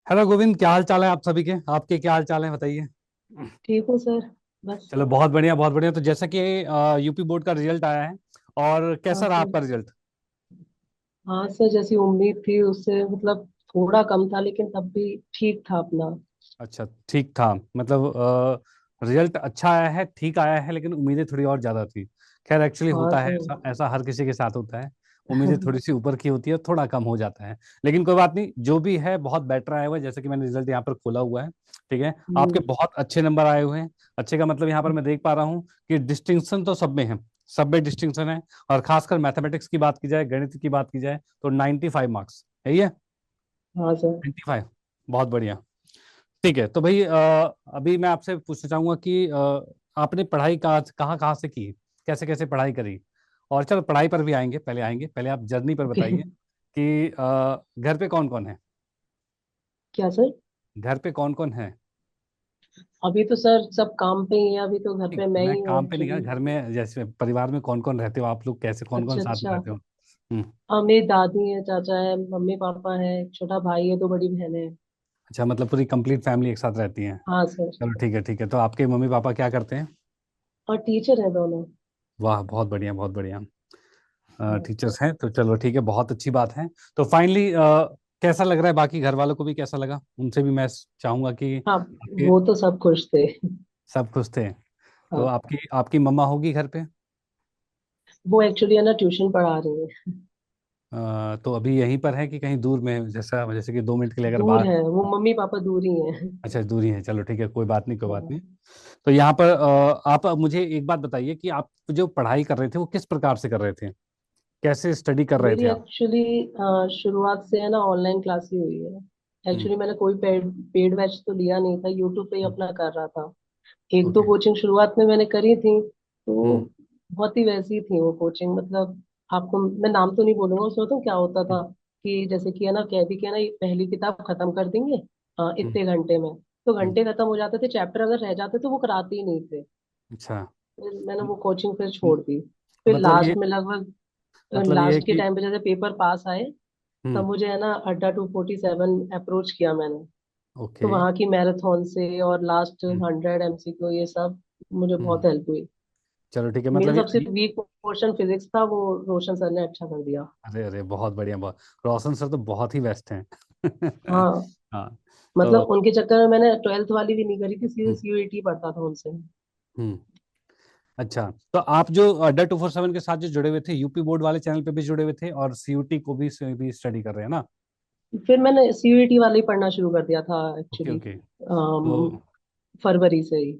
Hello Govind, क्या हाल चाल है आप सभी के? आपके क्या हाल चाल है बताइए। ठीक हूँ सर। बस। चलो बहुत बढ़िया बहुत बढ़िया। तो जैसा कि यूपी बोर्ड का रिजल्ट आया है, और हाँ कैसा रहा सर। आपका रिजल्ट? हाँ सर, जैसी उम्मीद थी उससे मतलब थोड़ा कम था, लेकिन तब भी ठीक था अपना। अच्छा, ठीक था मतलब रिजल्ट अच्छा आया है, ठीक आया है, लेकिन उम्मीदें थोड़ी और ज्यादा थी। खैर, एक्चुअली हाँ होता है, सर। ऐसा ऐसा हर किसी के साथ होता है। उम्मीदें थोड़ी सी ऊपर की होती है, थोड़ा कम हो जाता है। लेकिन कोई बात नहीं, जो भी है बहुत बेटर आया हुआ है। जैसे कि मैंने रिजल्ट यहाँ पर खोला हुआ है, ठीक है। आपके हम्म। बहुत अच्छे नंबर आए हुए हैं। अच्छे का मतलब यहाँ पर मैं देख पा रहा हूँ कि डिस्टिंक्शन तो सब में है, सब में डिस्टिंक्शन है। और खासकर मैथमेटिक्स की बात की जाए, गणित की बात की जाए, तो 95 मार्क्स है ये। हाँ सर। 95, बहुत बढ़िया। ठीक है, तो भाई अभी मैं आपसे पूछना चाहूंगा कि आपने पढ़ाई कहाँ कहाँ से की, कैसे कैसे पढ़ाई करी? और चलो पढ़ाई पर भी आएंगे, पहले आएंगे, पहले आप जर्नी पर ओके। बताइए कि घर पे कौन कौन है? क्या सर? घर पे कौन कौन है? अभी तो सर सब काम पे ही है, अभी तो घर नहीं, पे मैं मैं ही हूँ काम पे नहीं कहा, एक्चुअली। घर में जैसे परिवार में कौन कौन रहते हो आप लोग, कैसे कौन कौन अच्छा साथ में अच्छा। रहते हो? हम्म। मेरी दादी है, चाचा है, मम्मी पापा है, एक छोटा भाई है, दो बड़ी बहनें हैं। अच्छा, मतलब पूरी कंप्लीट फैमिली एक साथ रहती है। हाँ सर। चलो ठीक है ठीक है। तो आपके मम्मी पापा क्या करते हैं? और टीचर है दोनों। वाह, बहुत बढ़िया बहुत बढ़िया। हाँ। टीचर्स हैं तो चलो ठीक है, बहुत अच्छी बात है। तो फाइनली कैसा लग रहा है, बाकी घर वालों को भी कैसा लगा? उनसे भी मैं चाहूंगा कि हाँ, आपके वो तो सब खुश थे। सब खुश थे। तो हाँ। आपकी आपकी मम्मा होगी घर पे? वो एक्चुअली है ना, ट्यूशन पढ़ा रही है। तो अभी यहीं पर है कि कहीं दूर में है? जैसा जैसे कि 2 मिनट के लिए अगर दूर बाहर। है, वो मम्मी पापा दूर ही हैं। अच्छा, दूरी है, चलो ठीक है, कोई बात नहीं कोई बात हाँ। नहीं। तो यहाँ पर आप मुझे एक बात बताइए कि आप जो पढ़ाई कर रहे थे वो किस प्रकार से कर रहे थे, कैसे स्टडी कर रहे मेरी थे आप? एक्चुअली शुरुआत से है ना ऑनलाइन क्लास ही हुई है। हम्म। एक्चुअली मैंने कोई पेड पेड बैच तो लिया नहीं था, यूट्यूब पे ही हम्म। अपना कर रहा था। एक दो ओके। कोचिंग शुरुआत में मैंने करी थी, तो हम्म। बहुत ही वैसी थी वो कोचिंग। मतलब आपको मैं नाम तो नहीं बोलूंगा, उसमें तो क्या होता हम्म। था कि जैसे कि है ना, कह दी कि है ना, ये पहली किताब खत्म कर देंगे हम्म। इतने घंटे में। तो हम्म। घंटे खत्म हो जाते थे, चैप्टर अगर रह जाते तो वो कराते ही नहीं थे। अच्छा। फिर मैंने वो कोचिंग फिर हम्म, छोड़ दी। तो फिर मतलब ये लास्ट में लगभग मतलब ये है लास्ट के कि टाइम पे जैसे पेपर पास आए, हम्म। तब मुझे है ना अड्डा 247 अप्रोच किया मैंने। तो ओके। वहाँ की मैराथन से और लास्ट हम्म। 100 MCQ ये सब मुझे हम्म। बहुत हेल्प हुई। चलो ठीक है, मेरा मतलब सबसे वीक पोर्शन फिजिक्स था, वो रोशन सर ने अच्छा कर दिया। अरे अरे, बहुत बढ़िया बहुत। रोशन सर तो बहुत ही बेस्ट हैं। हाँ। हाँ। तो मतलब उनके चक्कर में मैंने 12th वाली भी नहीं करी थी, सीधे हम्म। सीयूईटी पढ़ता था उनसे। हम्म। अच्छा, तो आप जो अड्डा 247 के साथ जो जुड़े हुए थे, यूपी बोर्ड वाले चैनल पे भी जुड़े हुए थे और सीयूटी को भी स्टडी कर रहे हैं ना? फिर मैंने सीयूईटी वाला ही पढ़ना शुरू कर दिया था ओके एक्चुअली, ओके। तो फरवरी से ही।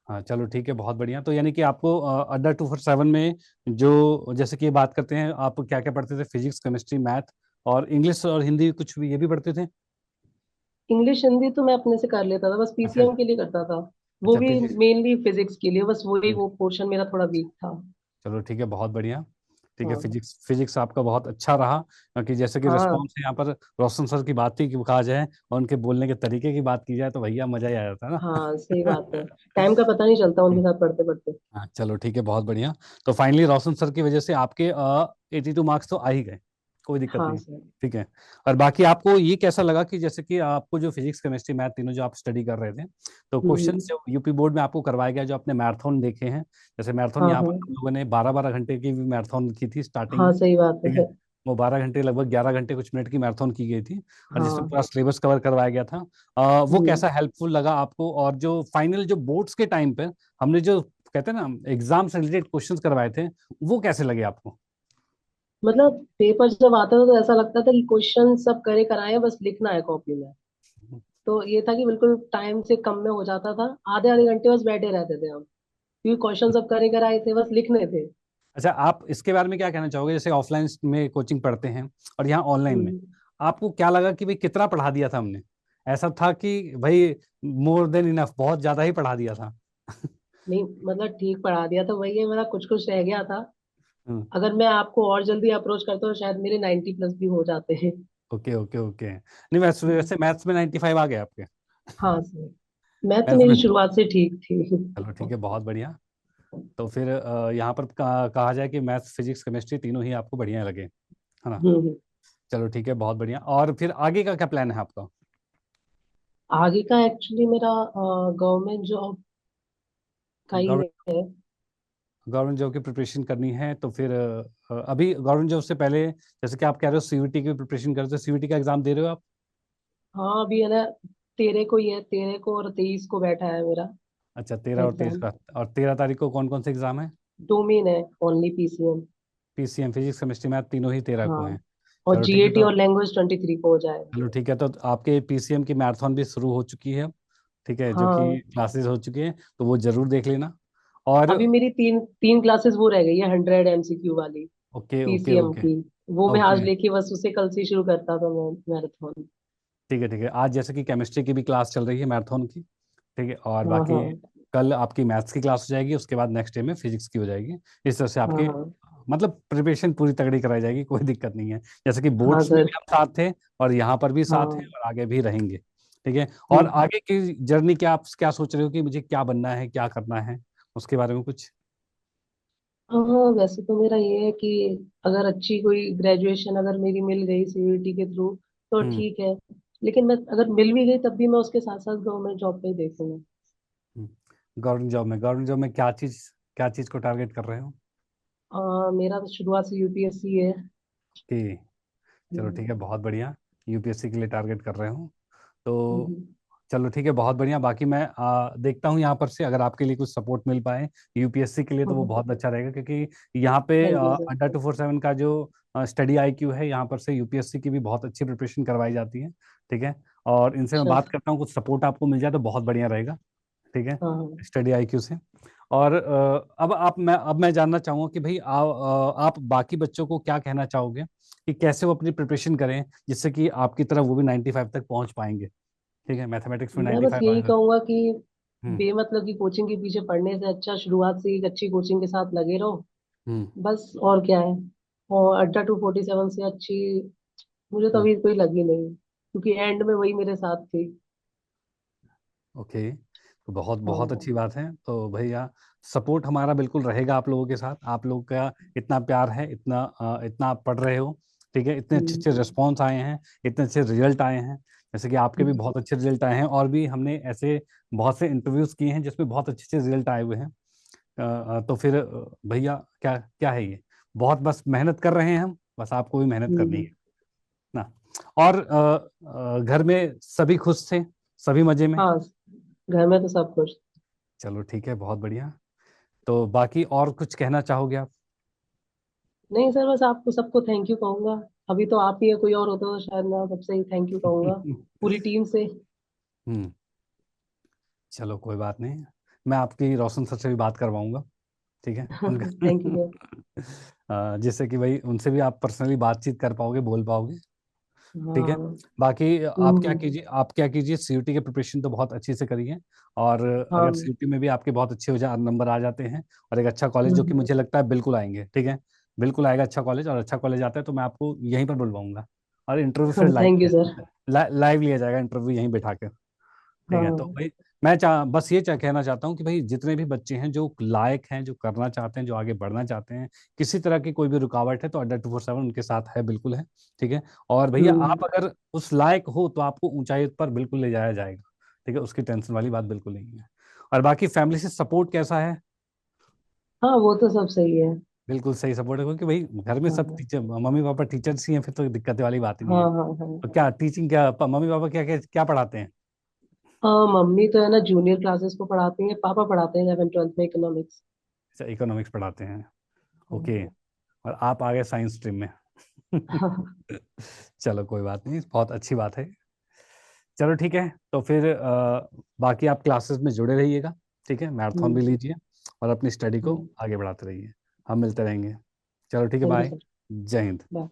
हाँ, चलो ठीक है, बहुत बढ़िया। तो यानी कि आपको अड्डा 247 में जो जैसे कि ये बात करते हैं, आप क्या क्या पढ़ते थे? फिजिक्स, केमिस्ट्री, मैथ और इंग्लिश और हिंदी कुछ भी ये भी पढ़ते थे? इंग्लिश हिंदी तो मैं अपने से कर लेता था, बस अच्छा पीसीएम के लिए करता था। वो अच्छा, भी फिजिक्स। मेनली फिजिक्स के लिए, बस वही वो पोर्शन मेरा थोड़ा वीक था। चलो ठीक है, बहुत बढ़िया। ठीक है, हाँ। फिजिक्स फिजिक्स आपका बहुत अच्छा रहा, क्योंकि जैसे कि हाँ। रिस्पॉन्स यहाँ पर रोशन सर की बात थी कि वो कहा जाए, और उनके बोलने के तरीके की बात की जाए, तो भैया मजा ही आ जाता है हाँ सही बात है। ना। टाइम का पता नहीं चलता उनके साथ पढ़ते पढ़ते। हाँ, चलो ठीक है, बहुत बढ़िया। तो फाइनली रोशन सर की वजह से आपके 82 मार्क्स तो आ ही गए, कोई दिक्कत हाँ नहीं। सर। ठीक है। और बाकी आपको ये कैसा लगा कि जैसे कि आपको जो फिजिक्स, केमिस्ट्री, मैथ तीनों जो आप स्टडी कर रहे थे, तो क्वेश्चन हम्म। जो यूपी बोर्ड में आपको करवाया गया, जो आपने मैराथन देखे हैं, जैसे मैराथन हाँ यहाँ पर हाँ। हम लोगों ने 12-12 घंटे की भी मैराथन की थी स्टार्टिंग हाँ में। सही बात ठीक है। है। वो 12 घंटे, लगभग 11 घंटे कुछ मिनट की मैराथन की गई थी, और जिसमें हाँ। पूरा सिलेबस कवर करवाया गया था। वो हम्म। कैसा हेल्पफुल लगा आपको? और जो फाइनल जो बोर्ड्स के टाइम पे हमने जो कहते हैं ना एग्जाम से रिलेटेड क्वेश्चंस करवाए थे, वो कैसे लगे आपको? मतलब पेपर जब आता था तो ऐसा लगता था कि क्वेश्चन सब करे कराए हैं, बस लिखना है कॉपी में। तो ये था कि बिल्कुल टाइम से कम में हो जाता था, आधे आधे घंटे बस बैठे रहते थे हम, क्योंकि क्वेश्चन सब करे कराए थे, बस लिखने थे। अच्छा, आप इसके बारे में क्या कहना चाहोगे? जैसे ऑफलाइन में कोचिंग पढ़ते हैं और यहाँ ऑनलाइन में, हम्म। आपको क्या लगा कि भाई कितना पढ़ा दिया था हमने? ऐसा था कि भाई मोर देन इनफ, बहुत ज्यादा ही पढ़ा दिया था? नहीं मतलब ठीक पढ़ा दिया था, वही है, मेरा कुछ कुछ रह गया था। हम्म। अगर मैं आपको और जल्दी अप्रोच करता हूँ शायद मेरे 90+ भी हो जाते हैं। Okay okay okay. नहीं, वैसे हम्म। वैसे मैथ्स में 95 आ गए आपके? हाँ सर। मैं तो मैथ्स मेरी में? शुरुआत से ठीक थी। चलो ठीक है, बहुत बढ़िया। तो फिर यहाँ पर कहा जाए कि मैथ्स, फिजिक्स, केमिस्ट्री तीनों ही आपको बढ़िया लगे, है ना? हम्म। चलो ठीक है, बहुत बढ़िया। और फिर आगे का क्या प्लान है आपका? आगे का एक्चुअली मेरा गवर्नमेंट जॉब का ही गवर्नमेंट है। गवर्नमेंट जॉब की प्रिपरेशन करनी है तो फिर अभी गवर्नमेंट जॉब से पहले जैसे कि आप कह रहे हो सीयूटी की प्रिपरेशन कर रहे हो, सीयूटी का एग्जाम दे रहे हो आप? हाँ अभी है ना, 13 को ही है, 13 को और 23 को बैठा है मेरा अच्छा, 13 और 23 एग्जाम। का। और 13 तारीख को कौन कौन से एग्जाम है? 2 महीने है, only PCM. PCM, physics chemistry math, तीनों ही 13 को हैं। हाँ, और चलो ठीक है। जीएटी तो और लैंग्वेज 23 को हो जाएगा। चलो ठीक है, तो आपके पीसीएम की मैराथन भी शुरू हो चुकी है अब, ठीक है, जो कि हाँ, क्लासेस हो चुकी हैं, तो वो जरूर देख लेना। और अभी मेरी तीन तीन क्लासेस वो रह गई है, 100 MCQ वाली, ओके ओके पीसीएम ओके की। वो मैं आज ओके। लेके बस उसे कल से शुरू करता था मैं, मैराथन। ठीक है ठीक है, आज जैसे कि केमिस्ट्री की भी क्लास चल रही है मैराथन की, ठीक है, और हाँ बाकी हाँ कल आपकी मैथ्स की क्लास हो जाएगी, उसके बाद नेक्स्ट डे में फिजिक्स की हो जाएगी। इस तरह से हाँ आपके हाँ मतलब प्रिपरेशन पूरी तगड़ी कराई जाएगी, कोई दिक्कत नहीं है। जैसे कि हाँ बोर्ड्स में सर। भी हम साथ थे, और यहाँ पर भी साथ हैं, हाँ। और आगे भी रहेंगे, ठीक है। और हम्म। आगे की जर्नी क्या, आप क्या सोच रहे हो कि मुझे क्या बनना है, क्या करना है, उसके बारे में कुछ? हाँ वैसे तो मेरा ये है कि अगर अच्छी कोई ग्रेजुएशन अगर मेरी मिल गई सीयूईटी के थ्रू तो हम्म ठीक है। लेकिन मैं अगर मिल भी गई तब भी मैं उसके साथ साथ गवर्नमेंट जॉब पे ही देखूंगा। गवर्नमेंट जॉब में क्या चीज को टारगेट कर रहे हो? मेरा तो शुरुआत से यूपीएससी है। कि चलो हम्म, ठीक है, बहुत बढ़िया। यूपीएससी के लिए टारगेट कर रहे हो तो हम्म। चलो ठीक है, बहुत बढ़िया। बाकी मैं देखता हूँ यहाँ पर से अगर आपके लिए कुछ सपोर्ट मिल पाए यूपीएससी के लिए, तो वो बहुत अच्छा रहेगा, क्योंकि यहाँ पे थैंक यू सर। अड्डा 247 का जो स्टडी आईक्यू है, यहाँ पर से यूपीएससी की भी बहुत अच्छी प्रिपरेशन करवाई जाती है, ठीक है। और इनसे मैं अच्छा। बात करता हूँ, कुछ सपोर्ट आपको मिल जाए तो बहुत बढ़िया रहेगा, ठीक है, हाँ स्टडी आईक्यू से। और अब मैं जानना चाहूंगा कि भाई आप बाकी बच्चों को क्या कहना चाहोगे कि कैसे वो अपनी प्रिपरेशन करें, जिससे कि आपकी तरफ वो भी 95 तक पहुंच पाएंगे, ठीक है, मैथमेटिक्स में मैं बस 95 यही आएगा। कहूंगा कि हम्म बेमतलब की कोचिंग के पीछे पढ़ने से अच्छा शुरुआत से एक अच्छी कोचिंग के साथ लगे रहो। हम्म बस और क्या है। और अड्डा 247 से अच्छी मुझे तो हम्म अभी कोई लगी नहीं, क्योंकि एंड में वही मेरे साथ थी। ओके, तो बहुत बहुत हाँ। अच्छी बात है। तो भैया, सपोर्ट हमारा बिल्कुल रहेगा आप लोगों के साथ। आप लोगों का इतना प्यार है, इतना आप पढ़ रहे हो, ठीक है, इतने अच्छे हम्म, अच्छे रिस्पॉन्स आए हैं, इतने अच्छे रिजल्ट आए हैं, जैसे कि आपके भी बहुत अच्छे रिजल्ट आए हैं, और भी हमने ऐसे बहुत से इंटरव्यूज किए हैं जिसमें बहुत अच्छे अच्छे रिजल्ट आए हुए हैं। तो फिर भैया, क्या क्या है ये, बहुत बस मेहनत कर रहे हैं हम, बस आपको भी मेहनत करनी हम्म। है ना। और घर में सभी खुश थे, सभी मजे में? हाँ, घर में तो सब कुछ। चलो ठीक है, बहुत बढ़िया। तो बाकी और कुछ कहना चाहोगे आप? नहीं सर, बस आपको सबको थैंक यू कहूंगा। अभी तो आप ही है, कोई और होता तो शायद मैं सबसे ही थैंक यू कहूंगा, पूरी टीम से। हम्म चलो कोई बात नहीं, मैं आपकी रोशन सर से भी बात करवाऊंगा, ठीक है, उनका थैंक यू सर। जिससे कि भाई उनसे भी आप पर्सनली बातचीत कर पाओगे, बोल पाओगे, ठीक है। हाँ। बाकी हम्म, आप क्या कीजिए, सीयूटी की प्रिपरेशन तो बहुत अच्छी से करिए, और हाँ। अगर सीयूटी में भी आपके बहुत अच्छे हो जा नंबर आ जाते हैं, और एक अच्छा कॉलेज, जो कि हम्म। मुझे लगता है बिल्कुल आएंगे, ठीक है, बिल्कुल आएगा अच्छा कॉलेज, और अच्छा कॉलेज आता है तो मैं आपको यहीं पर बुलवाऊंगा, और इंटरव्यू फिर थैंक यू सर। लाइव लिया जाएगा, इंटरव्यू यहीं बैठा के, ठीक है। तो हाँ। भाई बस ये कहना चाहता हूँ कि भाई जितने भी बच्चे हैं जो लायक हैं, जो करना चाहते हैं, जो आगे बढ़ना चाहते हैं, किसी तरह की कोई भी रुकावट है तो अड्डा 247 उनके साथ है, बिल्कुल है, ठीक है। और भैया, हम्म। आप अगर उस लायक हो तो आपको ऊंचाई पर बिल्कुल ले जाया जाएगा, ठीक है, उसकी टेंशन वाली बात बिल्कुल नहीं है। और बाकी फैमिली से सपोर्ट कैसा है? हाँ वो तो सब सही है। बिल्कुल सही सपोर्ट है, क्योंकि भाई घर में सब हाँ टीचर, मम्मी पापा टीचर्स ही हैं, फिर तो दिक्कत वाली बात ही नहीं हाँ है। हाँ हाँ। तो क्या टीचिंग, क्या मम्मी पापा क्या क्या क्या पढ़ाते हैं? मम्मी तो है ना जूनियर क्लासेस को पढ़ाती है, पापा पढ़ाते हैं 11th 12th में इकोनॉमिक्स। अच्छा, इकोनॉमिक्स पढ़ाते हैं, ओके। और आप आ गए साइंस स्ट्रीम में। चलो कोई बात नहीं, बहुत अच्छी बात है। चलो ठीक है, तो फिर बाकी आप क्लासेस में जुड़े रहिएगा, ठीक है, मैराथन भी हम्म। लीजिए, और अपनी स्टडी को आगे बढ़ाते रहिए। हम मिलते रहेंगे। चलो ठीक है, थैंक यू बाय। सर। जय हिंद। बाय।